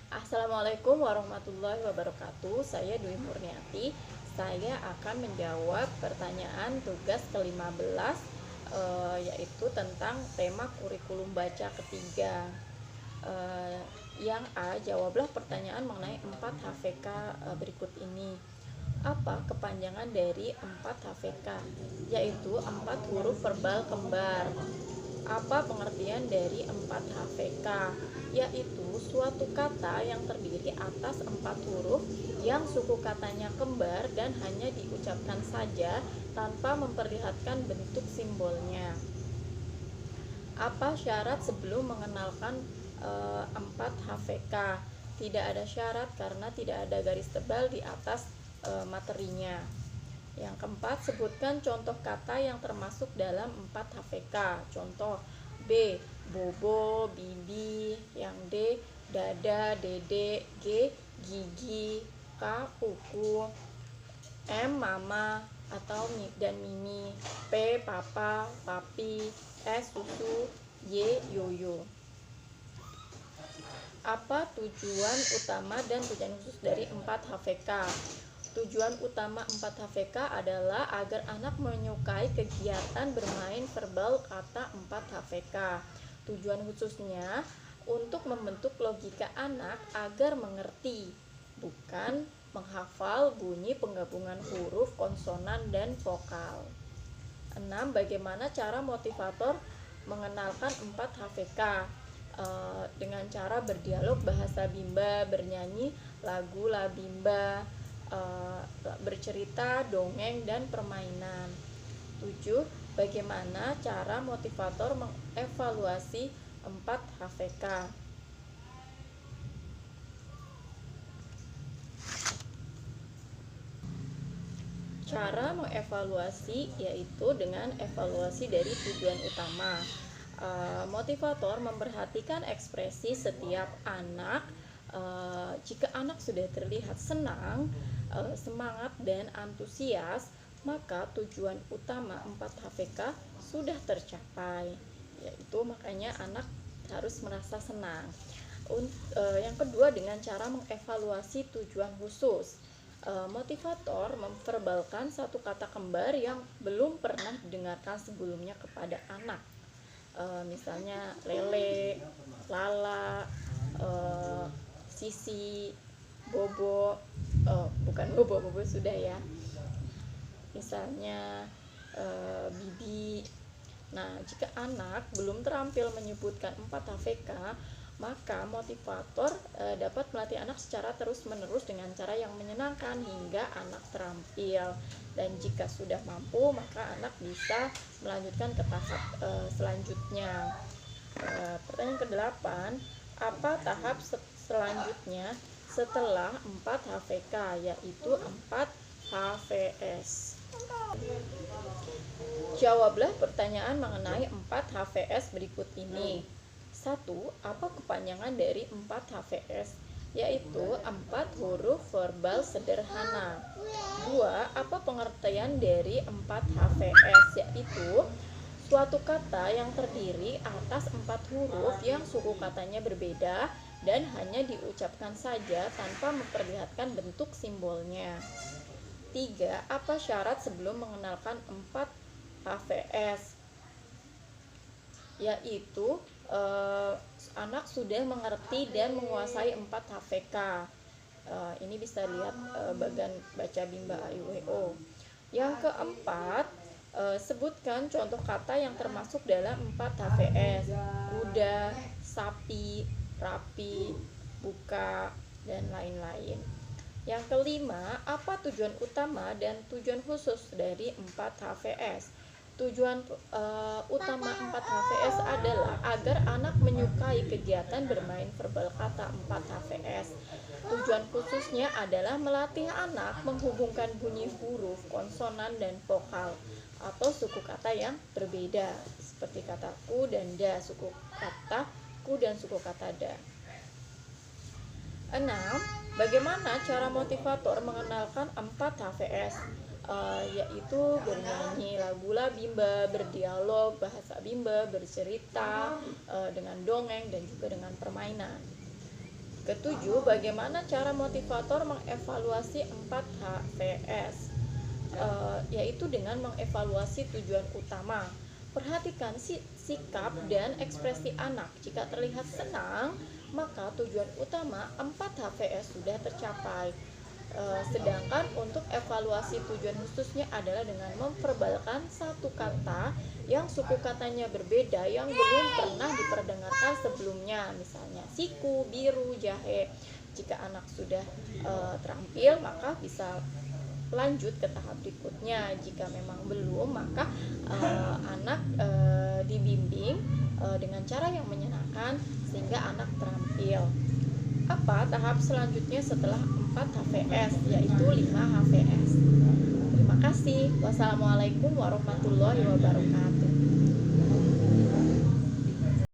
Assalamualaikum warahmatullahi wabarakatuh. Saya Dwi Murniati. Saya akan menjawab pertanyaan tugas ke-15, yaitu tentang tema kurikulum baca ketiga. Yang A, jawablah pertanyaan mengenai 4 HVK berikut ini. Apa kepanjangan dari 4 HVK? Yaitu 4 huruf verbal kembar. Apa pengertian dari 4 HVK? Yaitu suatu kata yang terdiri atas 4 huruf yang suku katanya kembar dan hanya diucapkan saja tanpa memperlihatkan bentuk simbolnya. Apa syarat sebelum mengenalkan 4 HVK? Tidak ada syarat karena tidak ada garis tebal di atas materinya. Yang keempat, sebutkan contoh kata yang termasuk dalam 4 HVK. Contoh: B, bobo, bibi. Yang D, dada, dede. G, gigi. K, kuku. M, mama atau dan mimi. P, papa, papi. S, susu. Y, yoyo. Apa tujuan utama dan tujuan khusus dari 4 HVK? Tujuan utama 4 HVK adalah agar anak menyukai kegiatan bermain verbal kata 4 HVK. Tujuan khususnya untuk membentuk logika anak agar mengerti, bukan menghafal bunyi penggabungan huruf, konsonan, dan vokal. 6. Bagaimana cara motivator mengenalkan 4 HVK? Dengan cara berdialog bahasa Bimba, bernyanyi lagu La Bimba, bercerita, dongeng, dan permainan. 7. Bagaimana cara motivator mengevaluasi 4 HVK? Cara mengevaluasi yaitu dengan evaluasi dari tujuan utama. Motivator memperhatikan ekspresi setiap anak. Jika anak sudah terlihat senang, semangat, dan antusias, maka tujuan utama 4 HVK sudah tercapai, yaitu makanya anak harus merasa senang. Yang kedua, dengan cara mengevaluasi tujuan khusus. Motivator memverbalkan satu kata kembar yang belum pernah didengarkan sebelumnya kepada anak. Misalnya lele, lala, sisi, bobo. Bukan bobo sudah ya. Misalnya bibi. Nah, jika anak belum terampil menyebutkan 4 HVK, maka motivator dapat melatih anak secara terus-menerus dengan cara yang menyenangkan hingga anak terampil. Dan jika sudah mampu, maka anak bisa melanjutkan ke tahap selanjutnya. Pertanyaan ke-8, apa tahap selanjutnya setelah 4 HVK? Yaitu 4 HVS. Jawablah pertanyaan mengenai 4 HVS berikut ini. 1. Apa kepanjangan dari 4 HVS? Yaitu 4 huruf verbal sederhana. 2. Apa pengertian dari 4 HVS? Yaitu suatu kata yang terdiri atas 4 huruf yang suku katanya berbeda dan hanya diucapkan saja tanpa memperlihatkan bentuk simbolnya. 3. Apa syarat sebelum mengenalkan 4 HVS? Yaitu anak sudah mengerti dan menguasai 4 HVK. Ini bisa lihat bagan baca Bimba AIWO. Yang keempat, sebutkan contoh kata yang termasuk dalam 4 HVS. Kuda, sapi, rapi, buka, dan lain-lain. Yang kelima, apa tujuan utama dan tujuan khusus dari 4 HVS? Tujuan utama 4 HVS adalah agar anak menyukai kegiatan bermain verbal kata 4 HVS. Tujuan khususnya adalah melatih anak menghubungkan bunyi huruf, konsonan, dan vokal atau suku kata yang berbeda, seperti kata ku dan da, suku kata ku dan suku kata da. 6. Bagaimana cara motivator mengenalkan 4 HVS? Yaitu bernyanyi lagu La Bimba, berdialog bahasa Bimba, bercerita dengan dongeng, dan juga dengan permainan. Ketujuh, bagaimana cara motivator mengevaluasi 4 HVS? Yaitu dengan mengevaluasi tujuan utama. Perhatikan sikap dan ekspresi anak. Jika terlihat senang, maka tujuan utama 4 HVS sudah tercapai. Sedangkan untuk evaluasi tujuan khususnya adalah dengan memverbalkan satu kata yang suku katanya berbeda yang belum pernah diperdengarkan sebelumnya, misalnya siku, biru, jahe. Jika anak sudah terampil, maka bisa lanjut ke tahap berikutnya. Jika memang belum, maka anak dibimbing dengan cara yang menyenangkan sehingga anak terampil. Apa tahap selanjutnya setelah 4 HVS, yaitu 5 HVS? Terima kasih. Wassalamualaikum warahmatullahi wabarakatuh.